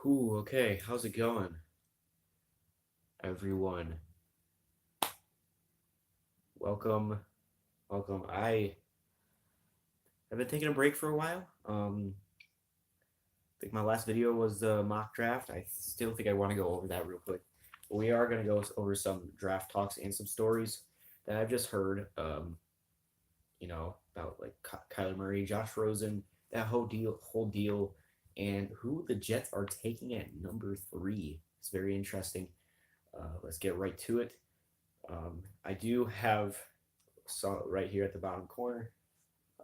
Ooh, okay. How's it going, everyone? Welcome, welcome. I have been taking a break for a while. I think my last video was the mock draft. I still think I want to go over that real quick. But we are going to go over some draft talks and some stories that I've just heard. About like Kyler Murray, Josh Rosen, that whole deal, and who the Jets are taking at number three. It's very interesting. Let's get right to it. I do have right here at the bottom corner.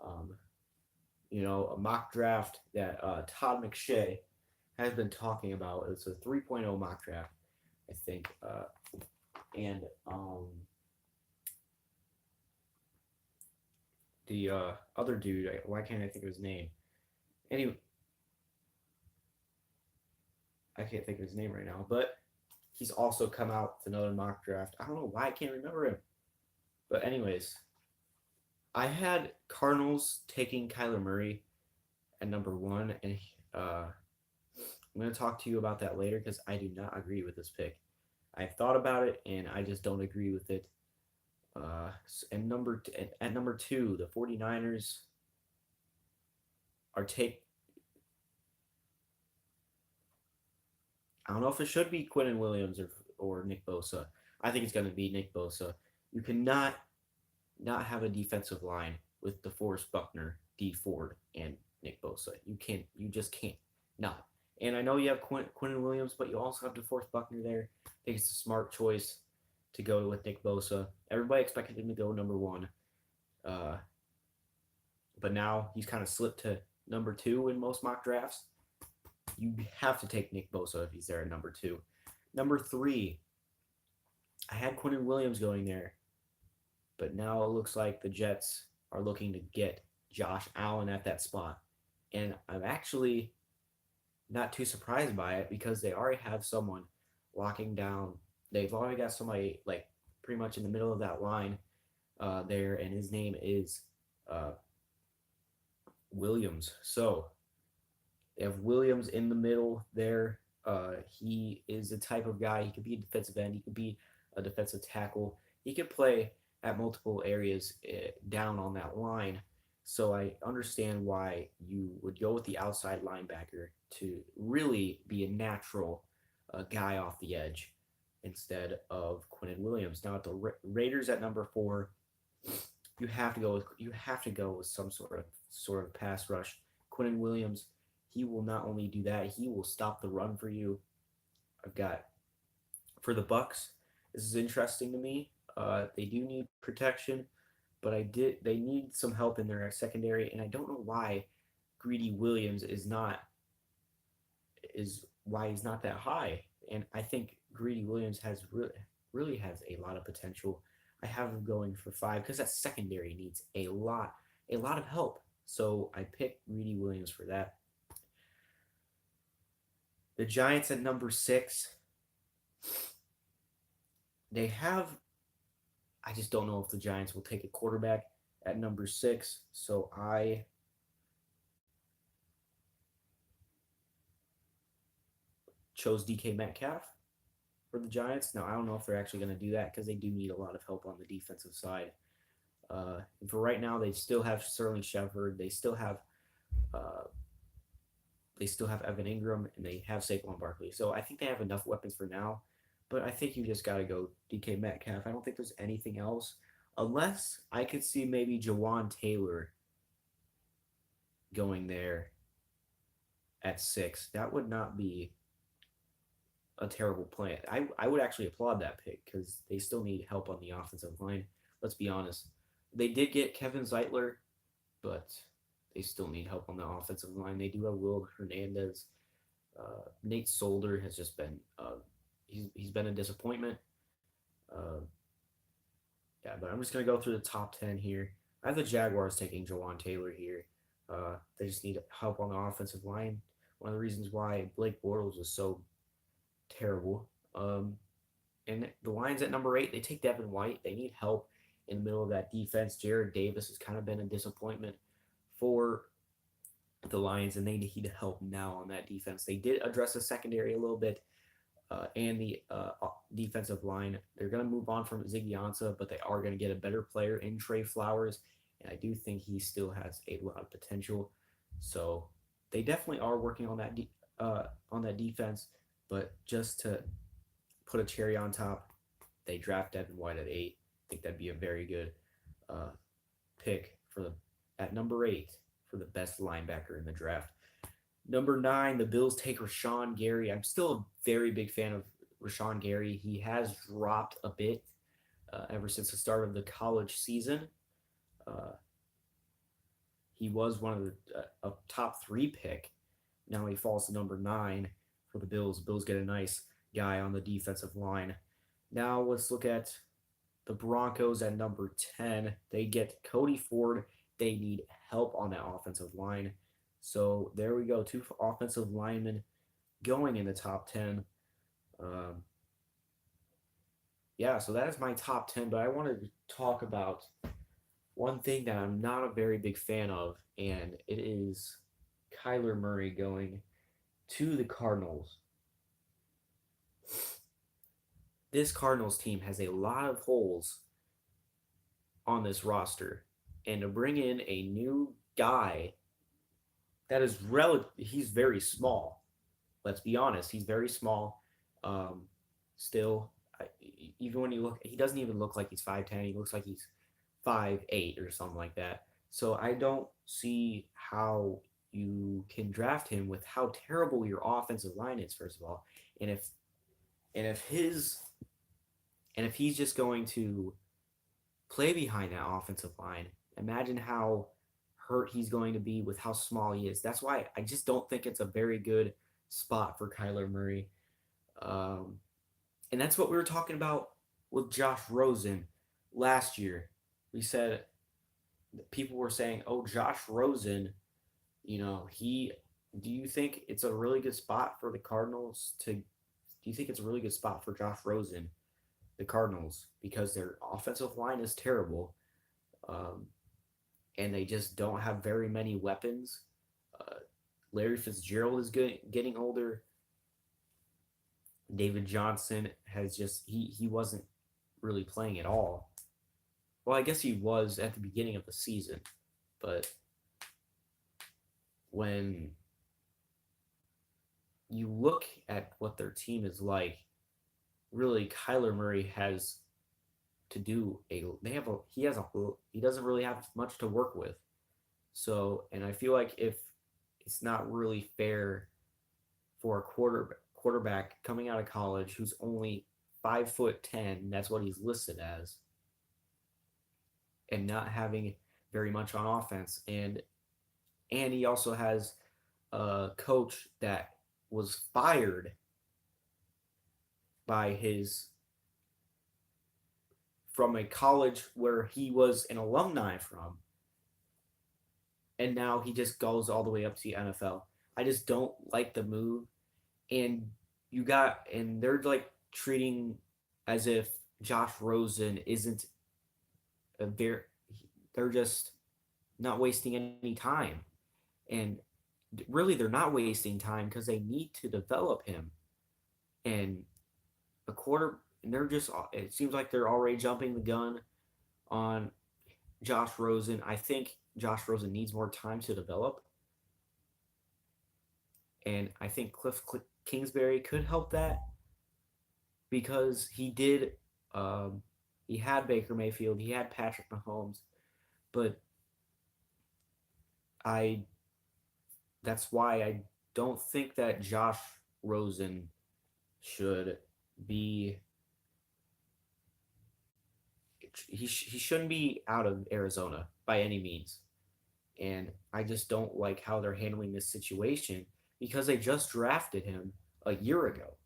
Um, a mock draft that Todd McShay has been talking about. It's a 3.0 mock draft, I think. And the other dude, why can't I think of his name? Anyway, I can't think of his name right now, but he's also come out with another mock draft. I don't know why I can't remember him. But anyways, I had Cardinals taking Kyler Murray at number one, and I'm going to talk to you about that later because I do not agree with this pick. I've thought about it and I just don't agree with it. At number two, the 49ers are take. I don't know if it should be Quinnen Williams or Nick Bosa. I think it's going to be Nick Bosa. You cannot not have a defensive line with DeForest Buckner, D Ford, and Nick Bosa. You can't. You just can't. Not. And I know you have Quinnen Williams, but you also have DeForest Buckner there. I think it's a smart choice to go with Nick Bosa. Everybody expected him to go number one, uh, but now he's kind of slipped to number two in most mock drafts. You have to take Nick Bosa if he's there at number two. Number three, I had Quinnen Williams going there, but now it looks like the Jets are looking to get Josh Allen at that spot. And I'm actually not too surprised by it because they already have someone locking down. They've already got somebody like pretty much in the middle of that line there, and his name is uh, Williams. So they have Williams in the middle there. He is the type of guy. He could be a defensive end. He could be a defensive tackle. He could play at multiple areas down on that line. So I understand why you would go with the outside linebacker to really be a natural guy off the edge instead of Quinnen Williams. Now at the Raiders at number four, you have to go with some sort of pass rush. Quinnen Williams, he will not only do that, he will stop the run for you. I've got for the Bucks. This is interesting to me. They do need protection, but they need some help in their secondary, and I don't know why Greedy Williams is why he's not that high. And I think Greedy Williams has really has a lot of potential. I have him going for five because that secondary needs a lot of help. So I picked Greedy Williams for that. The Giants at number six, they have. I just don't know if the Giants will take a quarterback at number six. So I chose DK Metcalf for the Giants. Now I don't know if they're actually going to do that because they do need a lot of help on the defensive side. And for right now, they still have Sterling Shepard. Uh, they still have Evan Ingram, and they have Saquon Barkley. So I think they have enough weapons for now. But I think you just got to go DK Metcalf. I don't think there's anything else, unless I could see maybe Jawan Taylor going there at six. That would not be a terrible plan. I would actually applaud that pick because they still need help on the offensive line. Let's be honest. They did get Kevin Zeitler, but they still need help on the offensive line. They do have Will Hernandez. Nate Solder has just been he's been a disappointment. Uh, yeah, but I'm just gonna go through the top 10 here. I have the Jaguars taking Jawan Taylor here. They just need help on the offensive line. One of the reasons why Blake Bortles was so terrible. And the Lions at number eight, they take Devin White. They need help in the middle of that defense. Jared Davis has kind of been a disappointment for the Lions, and they need help now on that defense. They did address the secondary a little bit, and the defensive line. They're going to move on from Ziggy Ansah, but they are going to get a better player in Trey Flowers, and I do think he still has a lot of potential. So they definitely are working on that defense, but just to put a cherry on top, they draft Devin White at 8. I think that'd be a very good uh, pick for the at number 8 for the best linebacker in the draft. Number 9, the Bills take Rashawn Gary. I'm still a very big fan of Rashawn Gary. He has dropped a bit ever since the start of the college season. Uh, he was one of the a top 3 pick. Now he falls to number 9 for the Bills. Bills get a nice guy on the defensive line. Now let's look at the Broncos at number 10. They get Cody Ford. They need help on that offensive line. So there we go. 2 offensive linemen going in the top 10. Um, yeah, so that is my top 10. But I wanted to talk about one thing that I'm not a very big fan of, and it is Kyler Murray going to the Cardinals. This Cardinals team has a lot of holes on this roster, and to bring in a new guy that is he's very small. Let's be honest, he's very small. Still, even when you look, he doesn't even look like he's 5'10". He looks like he's 5'8" or something like that. So I don't see how you can draft him with how terrible your offensive line is, first of all, and if his and if he's just going to play behind that offensive line, imagine how hurt he's going to be with how small he is. That's why I just don't think it's a very good spot for Kyler Murray. Um, and that's what we were talking about with Josh Rosen last year. We said people were saying, "Oh, Josh Rosen, he. Do you think it's a really good spot for the Cardinals to? Do you think it's a really good spot for Josh Rosen, the Cardinals, because their offensive line is terrible, and they just don't have very many weapons. Larry Fitzgerald is getting older. David Johnson has he wasn't really playing at all. Well, I guess he was at the beginning of the season, but when you look at what their team is like, really Kyler Murray has to do he doesn't really have much to work with. So, and I feel like if it's not really fair for a quarterback coming out of college who's only 5'10", that's what he's listed as, and not having very much on offense, and he also has a coach that was fired by his from a college where he was an alumni from, and now he just goes all the way up to the NFL. I just don't like the move, and they're like treating as if Josh Rosen isn't a very, they're just not wasting any time, and really they're not wasting time because they need to develop him, and a quarter, and they're just, it seems like they're already jumping the gun on Josh Rosen. I think Josh Rosen needs more time to develop, and I think Cliff Kingsbury could help that because he had Baker Mayfield, he had Patrick Mahomes, but I that's why I don't think that Josh Rosen should be he shouldn't be out of Arizona by any means. And I just don't like how they're handling this situation because they just drafted him a year ago.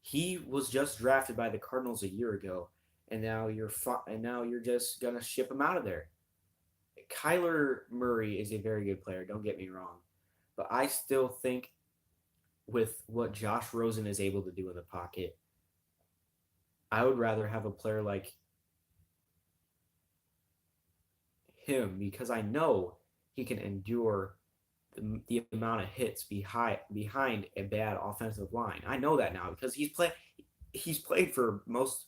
He was just drafted by the Cardinals a year ago, and now you're just gonna ship him out of there. Kyler Murray is a very good player. Don't get me wrong, but I still think with what Josh Rosen is able to do in the pocket, I would rather have a player like him because I know he can endure the amount of hits behind a bad offensive line. I know that now because he's played for most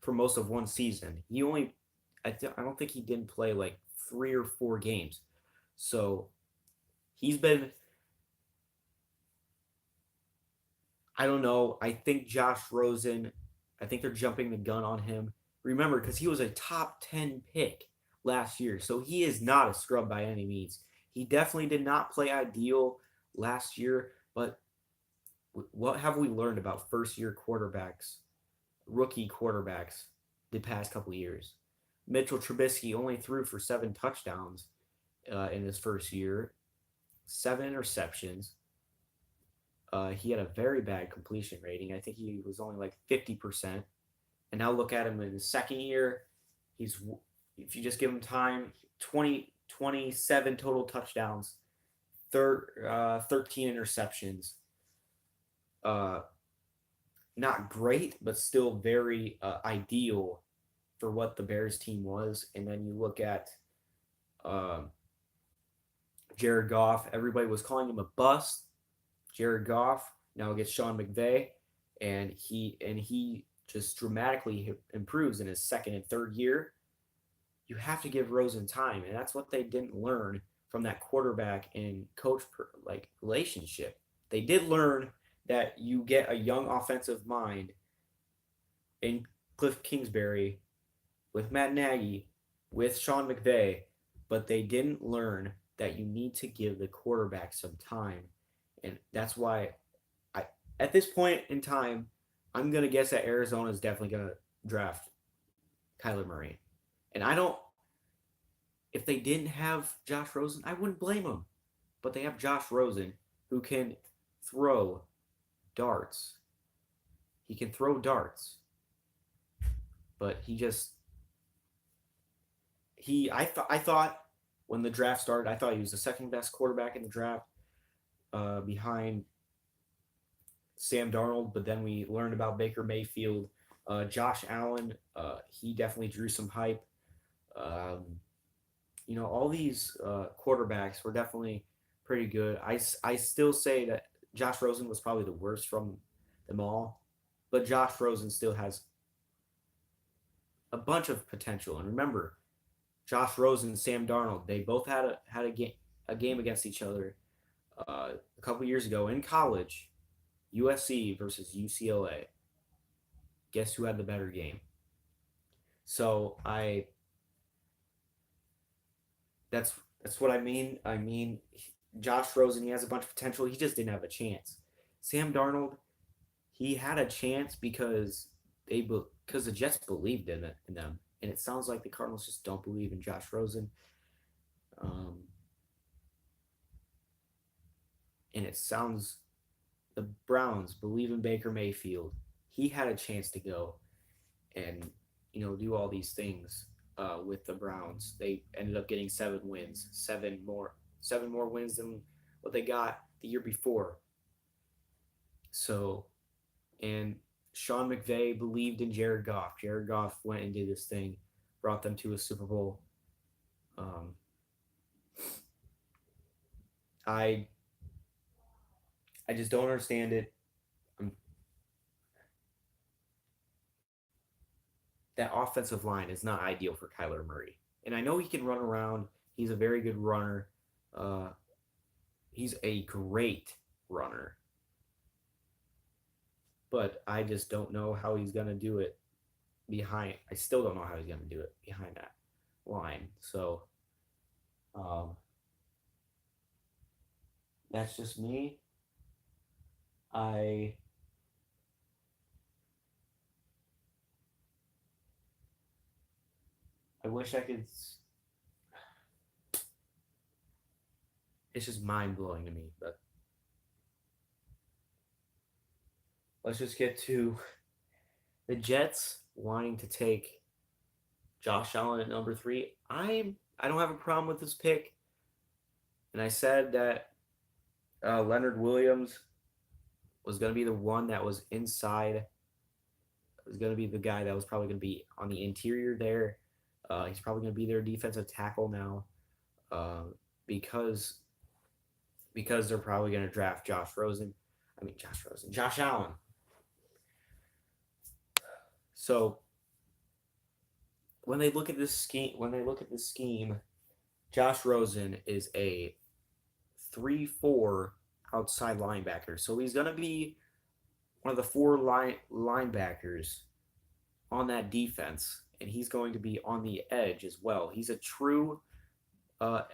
of one season. I don't think he didn't play like 3 or 4 games. So he's been, I don't know. I think Josh Rosen, I think they're jumping the gun on him. Remember, because he was a top 10 pick last year. So he is not a scrub by any means. He definitely did not play ideal last year. But what have we learned about first year quarterbacks, rookie quarterbacks, the past couple of years? Mitchell Trubisky only threw for 7 touchdowns in his first year, 7 interceptions. He had a very bad completion rating. I think he was only like 50%. And now look at him in his second year. He's, if you just give him time, 27 total touchdowns, 13 interceptions. Uh, Not great, but still very ideal for what the Bears team was. And then you look at uh, Jared Goff. Everybody was calling him a bust. Jared Goff now gets Sean McVay, and he just dramatically improves in his second and third year. You have to give Rosen time, and that's what they didn't learn from that quarterback and coach like relationship. They did learn that you get a young offensive mind in Cliff Kingsbury with Matt Nagy, with Sean McVay, but they didn't learn that you need to give the quarterback some time. And that's why I at this point in time, I'm gonna guess that Arizona is definitely gonna draft Kyler Murray. And I don't if they didn't have Josh Rosen, I wouldn't blame them. But they have Josh Rosen who can throw darts. He can throw darts. But I thought when the draft started, I thought he was the second best quarterback in the draft, behind Sam Darnold. But then we learned about Baker Mayfield, Josh Allen. He definitely drew some hype. Um, all these quarterbacks were definitely pretty good. I still say that Josh Rosen was probably the worst from them all, but Josh Rosen still has a bunch of potential. And remember, Josh Rosen and Sam Darnold, they both had a game against each other a couple years ago in college. USC versus UCLA. Guess who had the better game? So that's what I mean. I mean, Josh Rosen, he has a bunch of potential. He just didn't have a chance. Sam Darnold, he had a chance because the Jets believed in them, and it sounds like the Cardinals just don't believe in Josh Rosen. Um, and it sounds the Browns believe in Baker Mayfield. He had a chance to go and do all these things with the Browns. They ended up getting 7 wins, seven more wins than what they got the year before. So, and Sean McVay believed in Jared Goff. Jared Goff went and did this thing, brought them to a Super Bowl. Um, I I just don't understand it. Um, that offensive line is not ideal for Kyler Murray, and I know he can run around. He's a very good runner. Uh, he's a great runner, but I just don't know how he's gonna do it behind. I still don't know how he's gonna do it behind that line. So um, that's just me. I I wish I could. It's just mind blowing to me. But let's just get to the Jets wanting to take Josh Allen at number 3. I don't have a problem with this pick, and I said that Leonard Williams was going to be the one that was inside. Was going to be the guy that was probably going to be on the interior there. He's probably going to be their defensive tackle now. uh, because they're probably going to draft Josh Allen. So when they look at this scheme, Josh Rosen is a 3-4 outside linebacker. So he's going to be one of the linebackers on that defense, and he's going to be on the edge as well. He's a true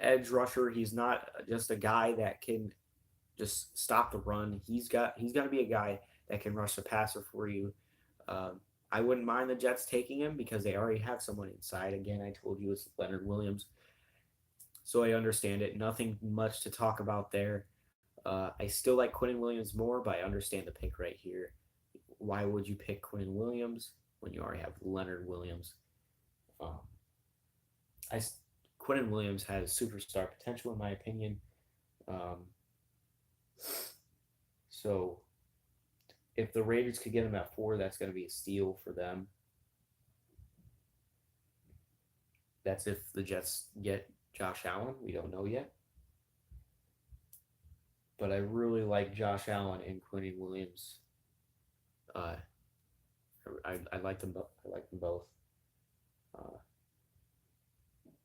edge rusher. He's not just a guy that can just stop the run. He's got to be a guy that can rush the passer for you. I wouldn't mind the Jets taking him because they already have someone inside. Again, I told you it's Leonard Williams, so I understand it. Nothing much to talk about there. I still like Quinnen Williams more, but I understand the pick right here. Why would you pick Quinnen Williams when you already have Leonard Williams? Um, I Quinnen Williams has superstar potential in my opinion. Um, so if the Raiders could get him at 4, that's going to be a steal for them. That's if the Jets get Josh Allen. We don't know yet. But I really like Josh Allen and Quinnen Williams. I like them. I like them both. Uh,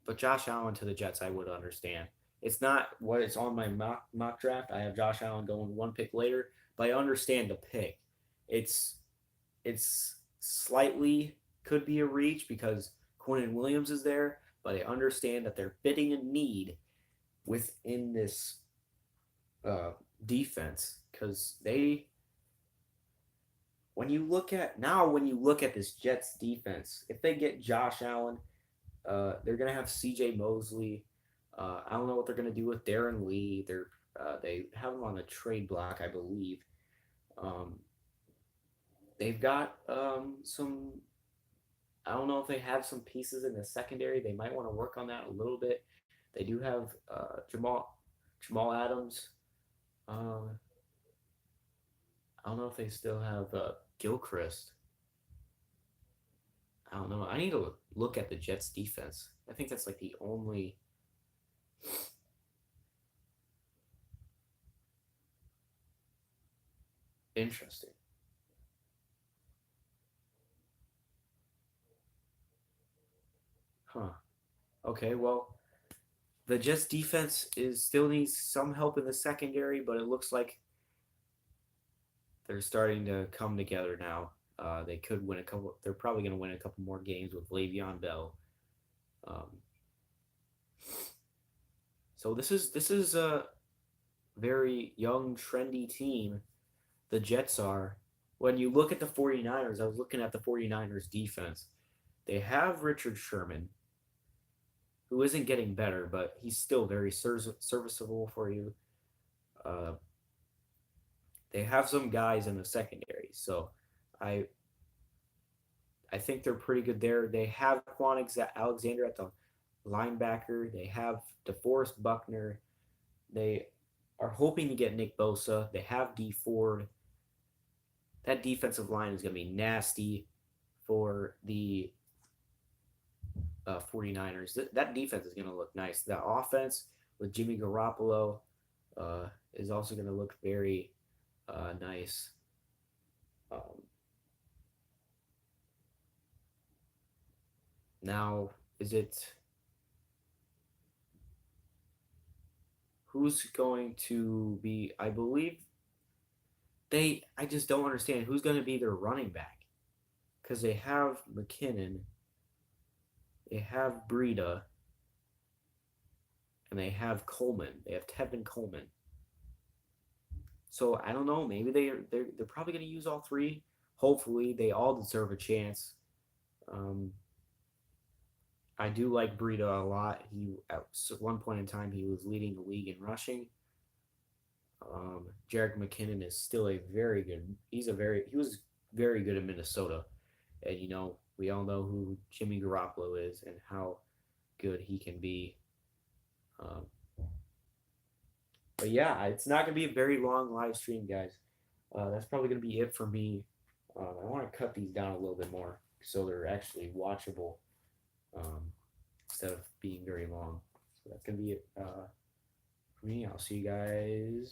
but Josh Allen to the Jets, I would understand. It's not what it's on my mock draft. I have Josh Allen going one pick later, but I understand the pick. It's it's slightly could be a reach because Quinnen Williams is there, but I understand that they're fitting a need within this uh, defense because they when you look at this Jets defense, if they get Josh Allen, they're gonna have C.J. Mosley. I don't know what they're gonna do with Darren Lee. They have him on the trade block, I believe. Um, they've got some. I don't know if they have some pieces in the secondary. They might want to work on that a little bit. They do have Jamal Adams. Um, I don't know if they still have Gilchrist. I don't know. I need to look at the Jets defense. I think that's like the only. Interesting. Huh. Okay, well, the Jets defense is still needs some help in the secondary, but it looks like they're starting to come together now. They could win a couple. They're probably going to win a couple more games with Le'Veon Bell. Um, so this is a very young, trendy team. The Jets are. When you look at the 49ers, I was looking at the 49ers defense. They have Richard Sherman, who isn't getting better, but he's still very serviceable for you. Uh, they have some guys in the secondary, so I I think they're pretty good there. They have Alexander at the linebacker. They have DeForest Buckner. They are hoping to get Nick Bosa. They have D Ford. That defensive line is going to be nasty for the 49ers. That defense is going to look nice. The offense with Jimmy Garoppolo is also going to look very nice. Um, now, is it who's going to be? I believe they. I just don't understand who's going to be their running back because they have McKinnon, they have Breida, and they have Coleman. They have Tevin Coleman. So I don't know. Maybe they're probably going to use all three. Hopefully, they all deserve a chance. Um, I do like Breida a lot. He at one point in time he was leading the league in rushing. Jerick McKinnon is still a very good. He was very good in Minnesota, and we all know who Jimmy Garoppolo is and how good he can be. Um, but yeah, it's not gonna be a very long live stream, guys. That's probably gonna be it for me. I want to cut these down a little bit more so they're actually watchable um, instead of being very long. So that's gonna be it for me. I'll see you guys